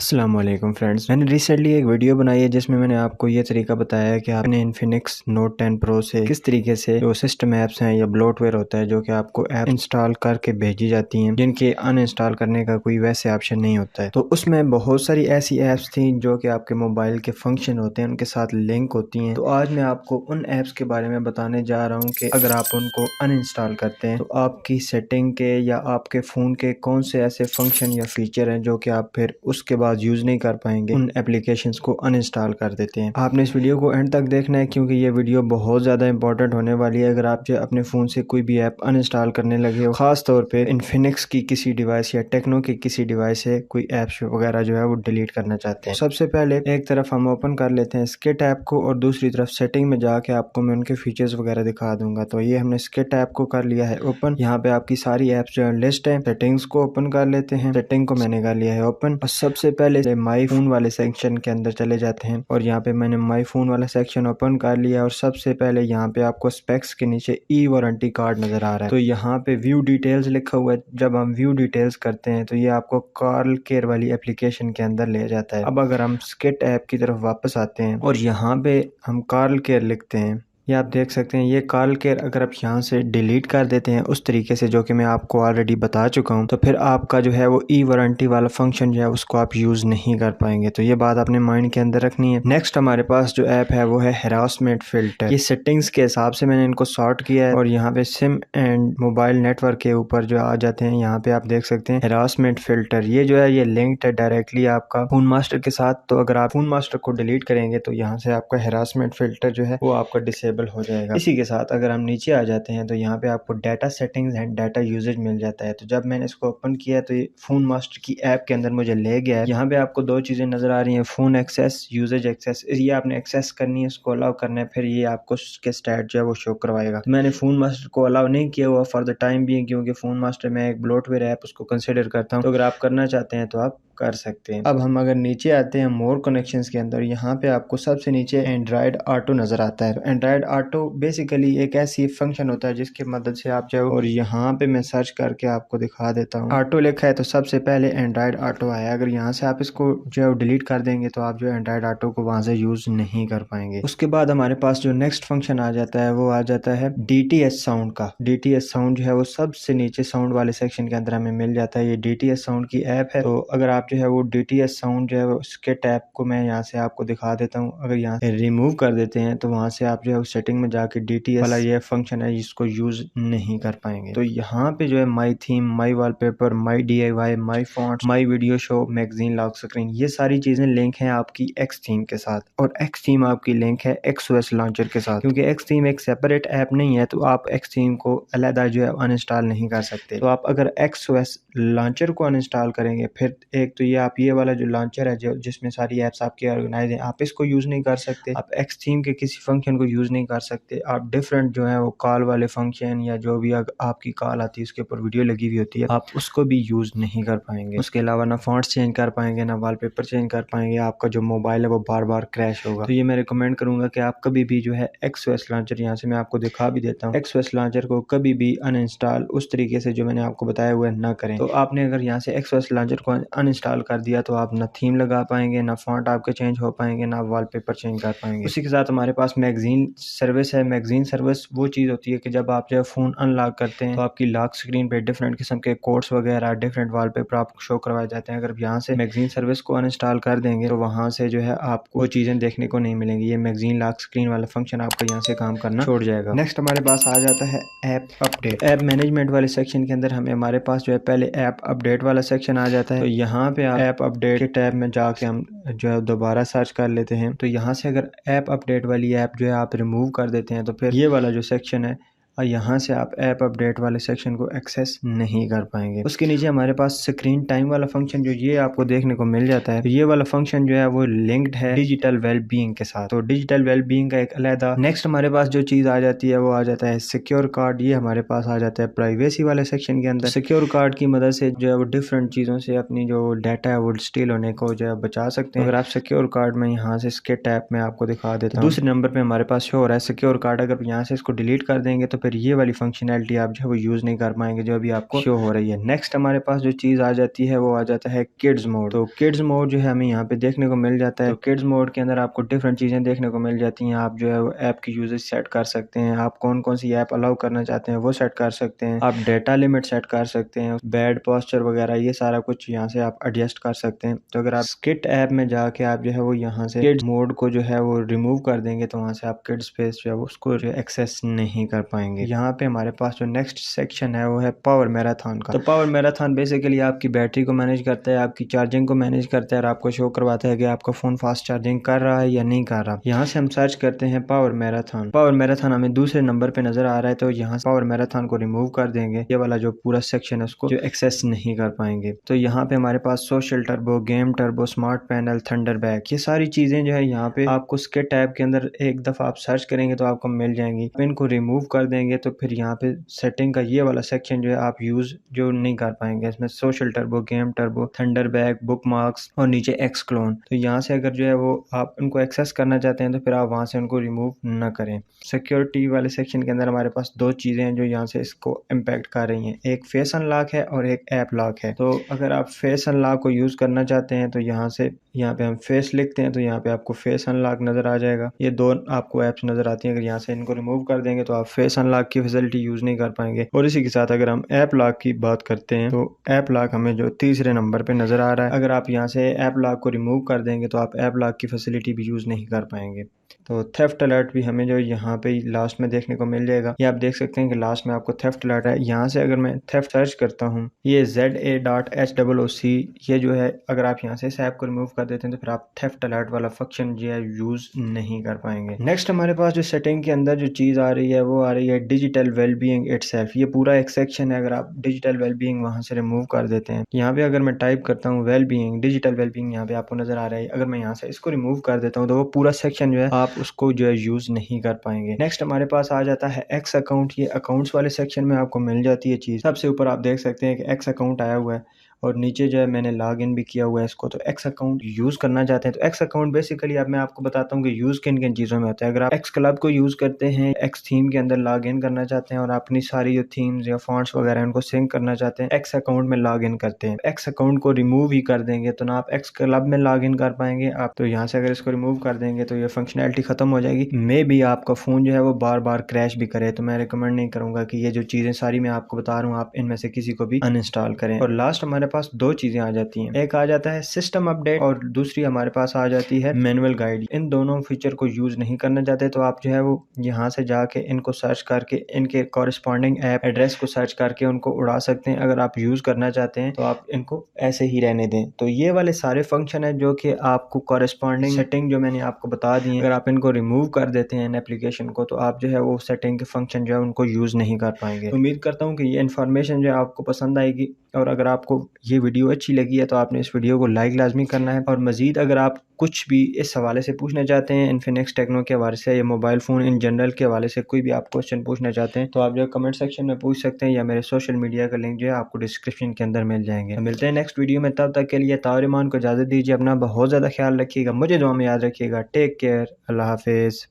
अस्सलाम वालेकुम फ्रेंड्स। मैंने रिसेंटली एक वीडियो बनाई है जिसमें मैंने आपको ये तरीका बताया है कि आपने इन्फिनिक्स नोट 10 प्रो से किस तरीके से जो सिस्टम ऐप्स हैं या ब्लोटवेयर होता है जो कि आपको ऐप इंस्टॉल करके भेजी जाती हैं जिनके अनइंस्टॉल करने का कोई वैसे ऑप्शन नहीं होता है। तो उसमें बहुत सारी ऐसी ऐप्स थी जो कि आपके मोबाइल के फंक्शन होते हैं उनके साथ लिंक होती हैं। तो आज मैं आपको उन ऐप्स के बारे में बताने जा रहा हूँ कि अगर आप उनको अनइंस्टॉल करते हैं तो आपकी सेटिंग के या आपके फ़ोन के कौन से ऐसे फंक्शन या फीचर हैं जो कि आप फिर उसके बाद यूज़ नहीं कर पाएंगे, उन एप्लीकेशंस को अनइंस्टॉल कर देते हैं। आपने इस वीडियो को एंड तक देखना है क्योंकि ये वीडियो बहुत ज़्यादा इंपॉर्टेंट होने वाली है। अगर आप जो अपने फ़ोन से कोई भी ऐप अनइंस्टॉल करने लगे हो, ख़ास तौर पे इन्फिनिक्स की किसी डिवाइस या टेक्नो की किसी डिवाइस से कोई ऐप्स वगैरह जो है वो डिलीट करना चाहते हैं। सबसे पहले एक तरफ हम ओपन कर लेते हैं स्किट ऐप को और दूसरी तरफ सेटिंग में जाके आपको मैं उनके फीचर्स वगैरह दिखा दूंगा। तो ये हमने स्किट ऐप को कर लिया है ओपन। यहाँ पे आपकी सारी ऐप्स जो है लिस्ट है। सेटिंग्स को ओपन कर लेते हैं। सेटिंग को मैंने कर लिया है ओपन और सबसे पहले माई फोन वाले सेक्शन के अंदर चले जाते हैं और यहाँ पे मैंने माई फोन वाला सेक्शन ओपन कर लिया और सबसे पहले यहाँ पे आपको स्पेक्स के नीचे ई वारंटी कार्ड नजर आ रहा है। तो यहाँ पे व्यू डिटेल्स लिखा हुआ है। जब हम व्यू डिटेल्स करते हैं तो ये आपको कॉल केयर वाली एप्लीकेशन के अंदर ले जाता है। अब अगर हम स्किट ऐप की तरफ वापस आते हैं और यहाँ पे हम कॉल केयर लिखते हैं, ये आप देख सकते हैं ये कॉल केयर अगर आप यहाँ से डिलीट कर देते हैं उस तरीके से जो कि मैं आपको ऑलरेडी बता चुका हूँ तो फिर आपका जो है वो ई वारंटी वाला फंक्शन जो है उसको आप यूज़ नहीं कर पाएंगे। तो ये बात आपने माइंड के अंदर रखनी है। नेक्स्ट हमारे पास जो ऐप है वो है हैरासमेंट फिल्टर। ये सेटिंग्स के हिसाब से मैंने इनको सॉर्ट किया है और यहाँ पे सिम एंड मोबाइल नेटवर्क के ऊपर जो आ जाते हैं यहाँ पे आप देख सकते हैं हैरासमेंट फिल्टर। ये जो है ये लिंक्ड है डायरेक्टली आपका फोन मास्टर के साथ। तो अगर आप फोन मास्टर को डिलीट करेंगे तो यहाँ से आपका हैरासमेंट फिल्टर जो है वो आपका डिसेबल हो जाएगा। इसी के साथ अगर हम नीचे आ जाते हैं तो यहाँ पे आपको data settings and data usage मिल जाता है। तो जब मैंने इसको ओपन किया तो ये फोन मास्टर की ऐप के अंदर मुझे ले गया है। यहाँ पे आपको दो चीजें नजर आ रही हैं, फोन एक्सेस, यूजेज एक्सेस। ये आपने एक्सेस करनी है, इसको अलाउ करना है, फिर ये आपको उसके स्टैट जो है वो शो करवाएगा। तो मैंने फोन मास्टर को अलाउ नहीं किया हुआ फॉर द टाइम भी, क्योंकि फोन मास्टर में एक ब्लोटवेयर ऐप उसको कंसिडर करता हूँ। तो अगर आप करना चाहते हैं तो आप कर सकते हैं। अब हम अगर नीचे आते हैं मोर कनेक्शंस के अंदर, यहाँ पे आपको सबसे नीचे एंड्रॉयड ऑटो नजर आता है। एंड्रॉयड ऑटो बेसिकली एक ऐसी फंक्शन होता है जिसकी मदद से आप जो, और यहाँ पे मैं सर्च करके आपको दिखा देता हूँ, ऑटो लिखा है तो सबसे पहले एंड्रॉयड ऑटो आया। अगर यहाँ से आप इसको जो है डिलीट कर देंगे तो आप जो एंड्रॉयड ऑटो को वहां से यूज नहीं कर पाएंगे। उसके बाद हमारे पास जो नेक्स्ट फंक्शन आ जाता है वो आ जाता है DTS साउंड का। DTS साउंड जो है वो सबसे नीचे साउंड वाले सेक्शन के अंदर हमें मिल जाता है। ये DTS साउंड की ऐप है। तो अगर आप जो है वो DTS साउंड जो है उसके टैब को मैं यहाँ से आपको दिखा देता हूँ। अगर यहाँ से रिमूव कर देते हैं तो वहां से आप जो है सेटिंग में जाके DTS वाला ये फंक्शन है जिसको यूज नहीं कर पाएंगे। तो यहाँ पे जो है माई theme, my wallpaper, my DIY, my font, my video show, magazine lock screen, ये सारी चीजें लिंक हैं आपकी एक्स थीम के साथ और एक्स थीम आपकी लिंक है XOS लॉन्चर के साथ। क्योंकि एक्स थीम एक सेपरेट ऐप नहीं है तो आप एक्स थीम को अलग जो है अनइंस्टॉल नहीं कर सकते। तो आप अगर XOS लॉन्चर को अनइंस्टॉल करेंगे, फिर एक तो ये आप ये वाला जो लॉन्चर है जो जिसमें सारी ऐप्स आपकी ऑर्गेनाइज है, आप इसको यूज नहीं कर सकते। आप एक्स थीम के किसी फंक्शन को यूज नहीं कर सकते। आप डिफरेंट जो है वो कॉल वाले फंक्शन या जो भी आपकी कॉल आती है उसके ऊपर वीडियो लगी हुई होती है, आप उसको भी यूज नहीं कर पाएंगे। उसके अलावा ना फॉन्ट्स चेंज कर पाएंगे, ना वॉलपेपर चेंज कर पाएंगे। आपका जो मोबाइल है वो बार बार क्रैश होगा। तो ये मैं रिकमेंड करूंगा कि आप कभी भी जो है XOS लॉन्चर, यहाँ से मैं आपको दिखा भी देता हूँ, XOS लॉन्चर को कभी भी अनइंस्टॉल उस तरीके से जो मैंने आपको बताया हुआ है ना करें। तो आपने अगर यहाँ से XOS लॉन्चर को अनइंस्टॉल कर दिया तो आप ना थीम लगा पाएंगे, ना फॉन्ट आपके चेंज हो पाएंगे, ना वॉलपेपर चेंज कर पाएंगे। उसी के साथ हमारे पास मैगजीन सर्विस है। मैगजीन सर्विस वो चीज होती है कि जब आप जो है फोन अनलॉक करते हैं तो आपकी लॉक स्क्रीन पे डिफरेंट किस्म के कोड्स वगैरह, डिफरेंट वॉलपेपर आपको शो करवाए जाते हैं। अगर यहाँ से मैगजीन सर्विस को अनइंस्टॉल कर देंगे तो वहां से जो है आपको वो चीजें देखने को नहीं मिलेंगी। ये मैगजीन लॉक स्क्रीन वाला फंक्शन आपको यहाँ से काम करना छोड़ जाएगा। नेक्स्ट हमारे पास आ जाता है ऐप अपडेट। ऐप मैनेजमेंट वाले सेक्शन के अंदर हमारे पास जो है पहले ऐप अपडेट वाला सेक्शन आ जाता है। तो यहाँ पे ऐप अपडेट के टैब में जाके हम जो है दोबारा सर्च कर लेते हैं। तो यहाँ से अगर ऐप अपडेट वाली ऐप जो है आप रिमूव कर देते हैं तो फिर ये वाला जो सेक्शन है और यहाँ से आप ऐप अपडेट वाले सेक्शन को एक्सेस नहीं कर पाएंगे। उसके नीचे हमारे पास स्क्रीन टाइम वाला फंक्शन जो ये आपको देखने को मिल जाता है। तो ये वाला फंक्शन जो है वो लिंक्ड है डिजिटल वेलबींग के साथ। तो डिजिटल वेलबींग का एक अलग। नेक्स्ट हमारे पास जो चीज आ जाती है वो आ जाता है सिक्योर कार्ड। ये हमारे पास आ जाता है प्राइवेसी वाले सेक्शन के अंदर। सिक्योर कार्ड की मदद से जो है वो डिफरेंट चीजों से अपनी जो डाटा है वो स्टील होने को जो है बचा सकते हैं। अगर आप सिक्योर कार्ड में यहाँ से इसके टैब में आपको दिखा देता हूँ, दूसरे नंबर पे हमारे पास शो हो रहा है सिक्योर कार्ड। अगर यहाँ से इसको डिलीट कर देंगे तो फिर फिर ये वाली फंक्शनैलिटी आप जो है वो यूज़ नहीं कर पाएंगे जो अभी आपको शो हो रही है। नेक्स्ट हमारे पास जो चीज़ आ जाती है वो आ जाता है किड्स मोड। तो किड्स मोड जो है हमें यहाँ पे देखने को मिल जाता है। तो किड्स मोड के अंदर आपको डिफरेंट चीज़ें देखने को मिल जाती हैं। आप जो है वो ऐप की यूजेज सेट कर सकते हैं, आप कौन कौन सी ऐप अलाउ करना चाहते हैं वो सेट कर सकते हैं, आप डेटा लिमिट सेट कर सकते हैं, बैड पोस्चर वगैरह ये सारा कुछ यहाँ से आप एडजस्ट कर सकते हैं। तो अगर आप स्किट ऐप में जाके आप जो है वो यहाँ से किड्स मोड को जो है वो रिमूव कर देंगे तो वहाँ से आप किड्स स्पेस जो है उसको एक्सेस नहीं कर पाएंगे। यहाँ पे हमारे पास जो नेक्स्ट सेक्शन है वो है पावर मैराथन का। तो पावर मैराथन बेसिकली आपकी बैटरी को मैनेज करता है, आपकी चार्जिंग को मैनेज करता है और आपको शो करवाता है कि आपका फोन फास्ट चार्जिंग कर रहा है या नहीं कर रहा। यहाँ से हम सर्च करते हैं पावर मैराथन। पावर मैराथन हमें दूसरे नंबर पे नजर आ रहा है, तो यहाँ पावर मैराथन को रिमूव कर देंगे। ये वाला जो पूरा सेक्शन है उसको जो एक्सेस नहीं कर पाएंगे। तो यहाँ पे हमारे पास social turbo, game turbo, smart panel, thunderback, ये सारी चीजें जो है यहाँ पे आपको स्किट ऐप के अंदर एक दफा आप सर्च करेंगे तो आपको मिल जाएंगी। इनको रिमूव कर देंगे तो फिर यहाँ पे सेटिंग का ये वाला सेक्शन जो है आप यूज जो नहीं कर पाएंगे। इसमें social turbo, game turbo, thunderback, bookmarks और नीचे एक्स क्लोन। तो यहाँ से अगर जो है वो आप उनको एक्सेस करना चाहते हैं तो फिर आप वहाँ से उनको रिमूव ना करें। सिक्योरिटी वाले सेक्शन के अंदर हमारे पास दो चीजें हैं जो यहाँ से इसको इम्पैक्ट कर रही हैं, एक फेस अनलॉक है और एक ऐप लॉक है। तो अगर आप फेस अनलॉक को यूज करना चाहते हैं तो यहाँ पे हम फेस लिखते हैं तो यहाँ पे आपको फेस अनलॉक नजर आ जाएगा। ये दो आपको ऐप्स नजर आती हैं। अगर यहाँ से इनको रिमूव कर देंगे तो आप फेस अनलॉक की फैसिलिटी यूज नहीं कर पाएंगे। और इसी के साथ अगर हम ऐप लॉक की बात करते हैं तो ऐप लॉक हमें जो तीसरे नंबर पे नजर आ रहा है, अगर आप यहाँ से ऐप लॉक को रिमूव कर देंगे तो आप ऐप लॉक की फैसिलिटी भी यूज नहीं कर पाएंगे। तो थेफ्ट अलर्ट भी हमें जो यहाँ पे लास्ट में देखने को मिल जाएगा। ये आप देख सकते हैं कि लास्ट में आपको थेफ्ट अलर्ट है। यहाँ से अगर मैं थेफ्ट सर्च करता हूँ, ये ZA.HOOC, ये जो है अगर आप यहाँ से इस ऐप को रिमूव कर देते हैं तो फिर आप थेफ्ट अलर्ट वाला फंक्शन जो है यूज नहीं कर पाएंगे। नेक्स्ट हमारे पास जो सेटिंग के अंदर जो चीज आ रही है वो आ रही है डिजिटल वेलबीइंग इटसेल्फ। ये पूरा एक सेक्शन है। अगर आप डिजिटल वेलबीइंग वहां से रिमूव कर देते हैं, यहाँ पे अगर मैं टाइप करता हूँ वेलबीइंग, डिजिटल वेलबीइंग यहाँ पे आपको नजर आ रहा है। अगर मैं यहाँ से इसको रिमूव कर देता हूँ तो वो पूरा सेक्शन जो है आप उसको जो है यूज नहीं कर पाएंगे। नेक्स्ट हमारे पास आ जाता है एक्स अकाउंट। ये अकाउंट्स वाले सेक्शन में आपको मिल जाती है चीज। सबसे ऊपर आप देख सकते हैं कि एक्स अकाउंट आया हुआ है और नीचे जो है मैंने लॉग इन भी किया हुआ है इसको। तो एक्स अकाउंट यूज करना चाहते हैं तो एक्स अकाउंट बेसिकली अब मैं आपको बताता हूँ कि यूज किन किन चीजों में होता है। अगर आप एक्स क्लब को यूज करते हैं, एक्स थीम के अंदर लॉग इन करना चाहते हैं और अपनी सारी जो थीम्स या फॉन्ट्स वगैरह उनको सिंक करना चाहते हैं, एक्स अकाउंट में लॉग इन करते हैं। एक्स अकाउंट को रिमूव ही कर देंगे तो ना आप एक्स क्लब में लॉग इन कर पाएंगे आप। तो यहाँ से अगर इसको रिमूव कर देंगे तो ये फंक्शनैलिटी खत्म हो जाएगी। मे भी आपका फोन जो है वो बार बार क्रैश भी करे। तो मैं रिकमेंड नहीं करूंगा कि ये जो चीजें सारी मैं आपको बता रहा हूँ आप इनमें से किसी को भी अनइंस्टॉल करें। और लास्ट हमारे पास दो चीजें जाती हैं, एक आ जाता है सिस्टम अपडेट और दूसरी हमारे पास आ जाती है मैनुअल गाइड। इन दोनों फीचर को यूज नहीं करना चाहते तो आप जो है वो यहाँ से जाके इनको सर्च करके इनके कॉरेस्पॉन्डिंग ऐप एड्रेस को सर्च करके उनको उड़ा सकते हैं। अगर आप यूज करना चाहते हैं तो आप इनको ऐसे ही रहने दें। तो ये वाले सारे फंक्शन है जो कि आपको कॉरेस्पॉन्डिंग सेटिंग जो मैंने आपको बता दी है, अगर आप इनको रिमूव कर देते हैं एप्लीकेशन को तो आप जो है वो सेटिंग के फंक्शन जो है उनको यूज नहीं कर पाएंगे। उम्मीद करता हूँ कि ये इन्फॉर्मेशन जो है आपको पसंद आएगी और अगर आपको ये वीडियो अच्छी लगी है तो आपने इस वीडियो को लाइक लाजमी करना है। और मजीद अगर आप कुछ भी इस हवाले से पूछना चाहते हैं, इन्फिनिक्स टेक्नो के हवाले से या मोबाइल फ़ोन इन जनरल के हवाले से कोई भी आप क्वेश्चन पूछना चाहते हैं तो आप जो कमेंट सेक्शन में पूछ सकते हैं या मेरे सोशल मीडिया का लिंक जो है आपको डिस्क्रिप्शन के अंदर मिल जाएंगे। मिलते हैं नेक्स्ट वीडियो में, तब तक के लिए तारिमान को इजाज़त दीजिए। अपना बहुत ज़्यादा ख्याल रखिएगा, मुझे दुआ में याद रखिएगा। टेक केयर, अल्लाह हाफिज़।